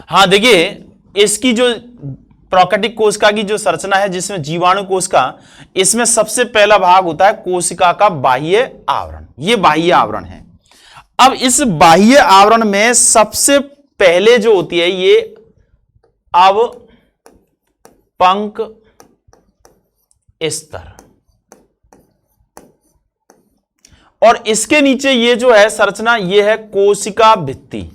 हाँ देखिए, इसकी जो प्रोकैरियोटिक कोशिका की जो संरचना है जिसमें जीवाणु कोशिका, इसमें सबसे पहला भाग होता है कोशिका का बाह्य आवरण। ये बाह्य आवरण है। अब इस बाह्य आवरण में सबसे पहले जो होती है ये अवपंक स्तर, और इसके नीचे ये जो है संरचना ये है कोशिका भित्ति।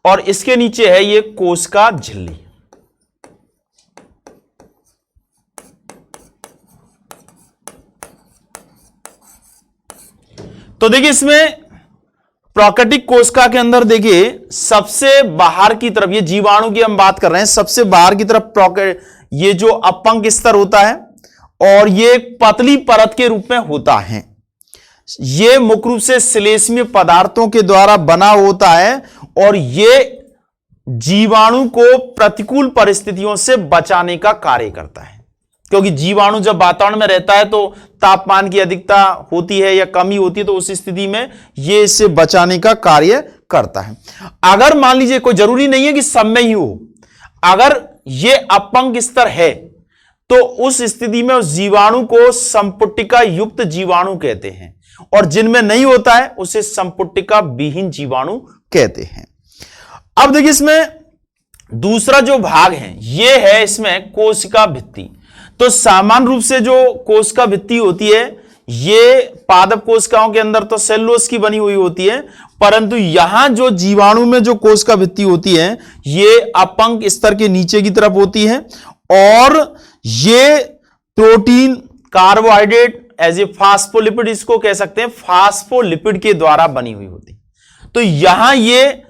और इसके नीचे है ये कोशिका झिल्ली। तो देखिए इसमें प्रोकैरियोटिक कोशिका के अंदर देखिए सबसे बाहर की तरफ, ये जीवाणु की हम बात कर रहे हैं, सबसे बाहर की तरफ ये जो अपंक स्तर होता है और ये एक पतली परत के रूप में होता है। ये मुख्य रूप से श्लेष्मीय पदार्थों के द्वारा बना होता है और ये जीवाणु को प्रतिकूल परिस्थितियों से बचाने का कार्य करता है, क्योंकि जीवाणु जब वातावरण में रहता है तो तापमान की अधिकता होती है या कमी होती है, तो उस स्थिति में ये इससे बचाने का कार्य करता है। अगर मान लीजिए, कोई जरूरी नहीं है कि सब में ही हो, अगर ये अपंक स्तर है तो उस स्थिति में उस जीवाणु को संपुटिका युक्त जीवाणु कहते हैं, और जिनमें नहीं होता है उसे संपुटिका विहीन जीवाणु कहते हैं। अब देखिए इसमें दूसरा जो भाग है ये है इसमें कोशिका भित्ति। तो सामान्य रूप से जो कोशिका भित्ति होती है ये पादप कोशिकाओं के अंदर तो सेलुलोज की बनी हुई होती है, परंतु यहां जो जीवाणु में जो कोशिका भित्ति होती है ये अपंक स्तर के नीचे की तरफ होती है, और ये protein, carbohydrate, as a phospholipid इसको कह सकते हैं, फास्फोलिपिड के द्वारा बनी हुई होती है। तो यहां ये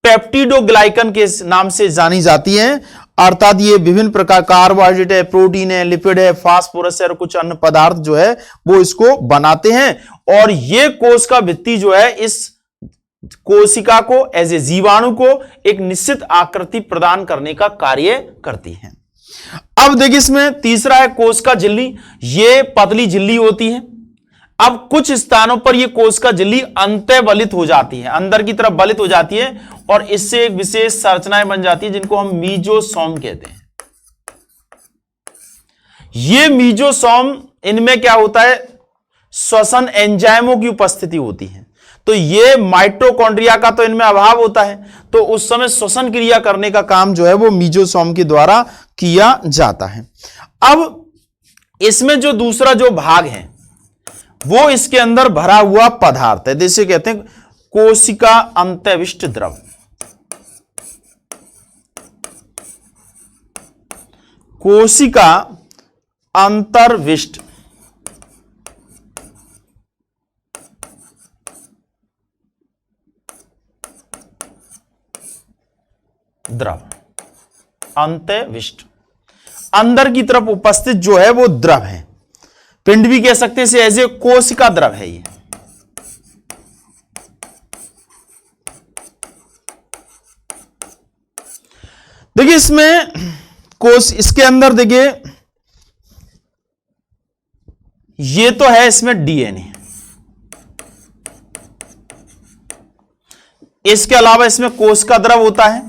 पेप्टिडोग्लाइकन के नाम से जानी जाती है, अर्थात ये विभिन्न प्रकार कार्बोहाइड्रेट है, प्रोटीन है, लिपिड है, फास्फोरस है और कुछ अन्य पदार्थ जो है वो इसको बनाते हैं। और ये कोशिका भित्ति जो है इस कोशिका को एज ए जीवाणु को एक निश्चित आकृति प्रदान करने का कार्य करती है। अब देखिए इसमें तीसरा है कोशिका झिल्ली। ये पतली झिल्ली होती है। अब कुछ स्थानों पर यह कोशिका झिल्ली अंतःबलित हो जाती है, अंदर की तरफ बलित हो जाती है, और इससे एक विशेष संरचनाएं बन जाती है जिनको हम मीजोसोम कहते हैं। ये मीजोसोम, इनमें क्या होता है, श्वसन एंजाइमों की उपस्थिति होती है। तो ये माइटोकॉन्ड्रिया का तो इनमें अभाव होता है, तो उस समय श्वसन क्रिया करने का काम जो है वो मीजोसोम के द्वारा किया जाता है। अब इसमें जो दूसरा जो भाग है वो इसके अंदर भरा हुआ पदार्थ है, जिसे कहते हैं कोशिका अंतःविष्ट द्रव। कोशिका अंतर्विष्ट द्रव, अंतःविष्ट, अंदर की तरफ उपस्थित जो है वो द्रव है, पिंड भी कह सकते हैं इसे, एज ए कोशिका द्रव है ये। देखिए इसमें इसके अंदर देखिए ये तो है इसमें डीएनए, इसके अलावा इसमें कोशिका द्रव होता है,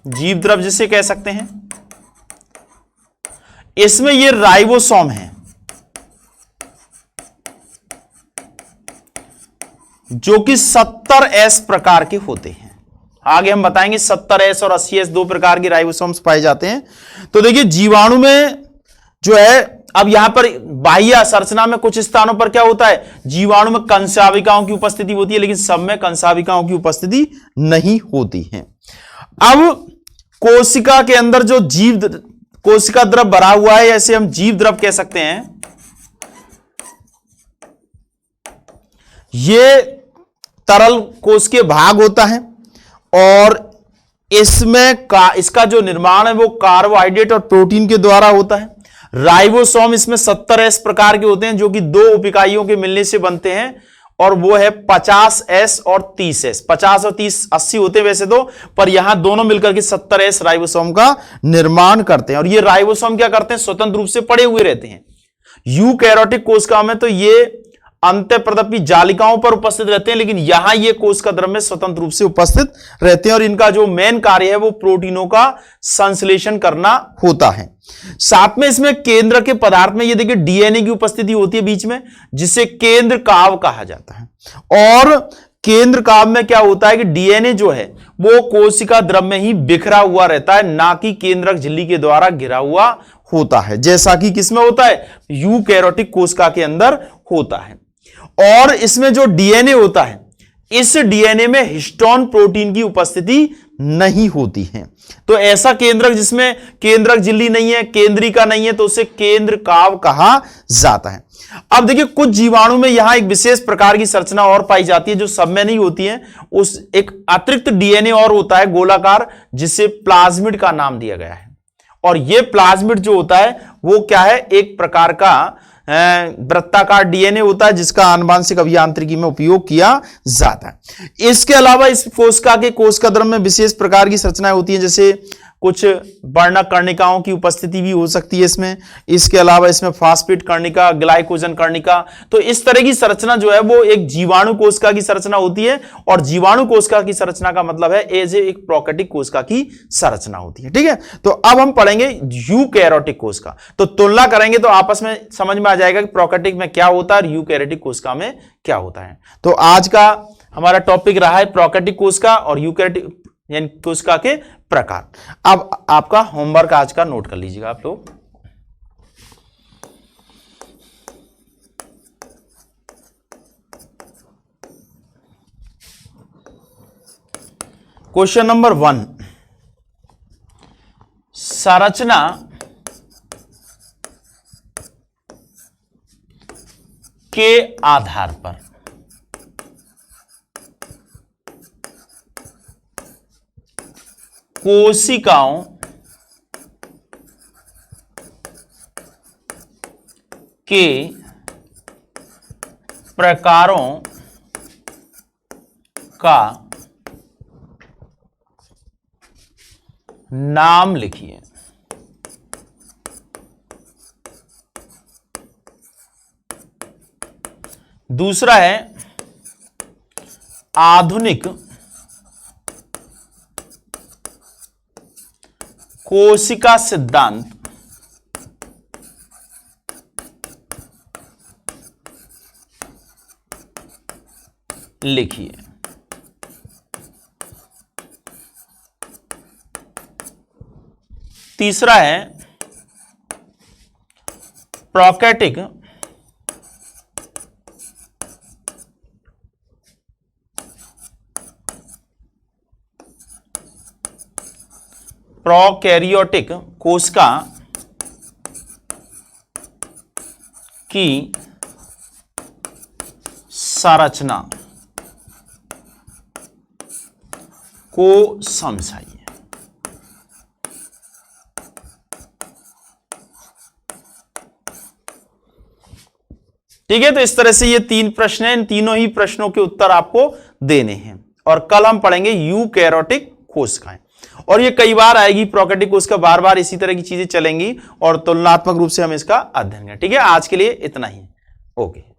जीव द्रव जिसे कह सकते हैं। इसमें ये राइबोसोम है जो कि 70S प्रकार के होते हैं। आगे हम बताएंगे 70S और 80S दो प्रकार के राइबोसोम्स पाए जाते हैं। तो देखिए जीवाणु में जो है, अब यहां पर बाह्य संरचना में कुछ स्थानों पर क्या होता है, जीवाणु में कंसाविकाओं की उपस्थिति होती है, लेकिन सब में कंसाविकाओं की उपस्थिति नहीं होती है। अब कोशिका के अंदर जो कोशिका द्रव भरा हुआ है, ऐसे हम जीव द्रव कह सकते हैं। ये तरल कोशिकीय भाग होता है और इसमें इसका जो निर्माण है वो कार्बोहाइड्रेट और प्रोटीन के द्वारा होता है। राइबोसोम इसमें 70S प्रकार के होते हैं जो कि दो उप इकाइयों के मिलने से बनते हैं, और वो है 50S और 30S। 50 और 30 80 होते हैं वैसे तो, पर यहां दोनों मिलकर के 70S राइबोसोम का निर्माण करते हैं। और ये राइबोसोम क्या करते हैं, स्वतंत्र रूप से पड़े हुए रहते हैं। यूकैरियोटिक कोशिका में तो ये अंतःप्रदपी जालिकाओं पर उपस्थित रहते हैं, लेकिन यहां ये कोशिका द्रव्य स्वतंत्र रूप से उपस्थित रहते हैं और इनका जो मेन कार्य है वो प्रोटीनों का संश्लेषण करना होता है। साथ में इसमें केंद्र के पदार्थ में ये देखिए डीएनए की उपस्थिति होती है बीच में, जिसे केंद्र काव कहा जाता है। और केंद्र काव में क्या होता है कि डीएनए जो है वो कोशिका द्रव्य में ही बिखरा हुआ रहता है, ना कि केंद्रक झिल्ली के द्वारा घिरा हुआ होता है, जैसा कि किसमें होता है, यूकैरियोटिक कोशिका के अंदर होता है। और इसमें जो डीएनए होता है, इस डीएनए में हिस्टोन प्रोटीन की उपस्थिति नहीं होती है। तो ऐसा केंद्रक जिसमें केंद्रक झिल्ली नहीं है, केंद्रिका नहीं है, तो उसे केंद्र काव कहा जाता है। अब देखिए कुछ जीवाणु में यहां एक विशेष प्रकार की संरचना और पाई जाती है जो सब में नहीं होती है। उस एक अतिरिक्त डीएनए और होता है गोलाकार, जिसे प्लाज्मिड का नाम दिया गया है। और यह प्लाज्मिड जो होता है वो क्या है, एक प्रकार का वृत्ताकार डीएनए होता है जिसका आनुवांशिक अभियांत्रिकी में उपयोग किया जाता है। इसके अलावा इस कोशिका के कोशिका द्रव्य में विशेष प्रकार की संरचनाएं होती हैं, जैसे कुछ वर्णक कर्णिकाओं की उपस्थिति भी हो सकती है इसमें। इसके अलावा इसमें फास्फेट कर्णिका, ग्लाइकोजन कर्णिका, तो इस तरह की संरचना जो है वो एक जीवाणु कोशिका की संरचना होती है। और जीवाणु कोशिका की संरचना का मतलब है एज एक प्रोकैरियोटिक कोशिका की संरचना होती है। ठीक है, तो अब हम पढ़ेंगे यूकैरियोटिक कोशिका। तो तुलना करेंगे तो आपस में समझ में आ जाएगा कि प्रोकैरियोटिक में क्या होता है और यूकैरियोटिक कोशिका में क्या होता है। तो आज का हमारा टॉपिक रहा है प्रोकैरियोटिक कोशिका और यूकैरियोटिक यानी कोशिका के प्रकार। अब आपका होमवर्क आज का नोट कर लीजिएगा आप लोग। क्वेश्चन नंबर 1, संरचना के आधार पर कोशिकाओं के प्रकारों का नाम लिखिए। दूसरा है आधुनिक कोशिका सिद्धांत लिखिए। तीसरा है प्रोकैरियोटिक कोशिका की संरचना को समझाइए। ठीक है, तो इस तरह से ये 3 प्रश्न हैं। इन तीनों ही प्रश्नों के उत्तर आपको देने हैं और कल हम पढ़ेंगे यूकैरियोटिक कोशिकाएं। और ये कई बार आएगी प्रोकैरियोटिक कोशिका, बार बार इसी तरह की चीजें चलेंगी और तुलनात्मक रूप से हम इसका अध्ययन करें। ठीक है, आज के लिए इतना ही। ओके।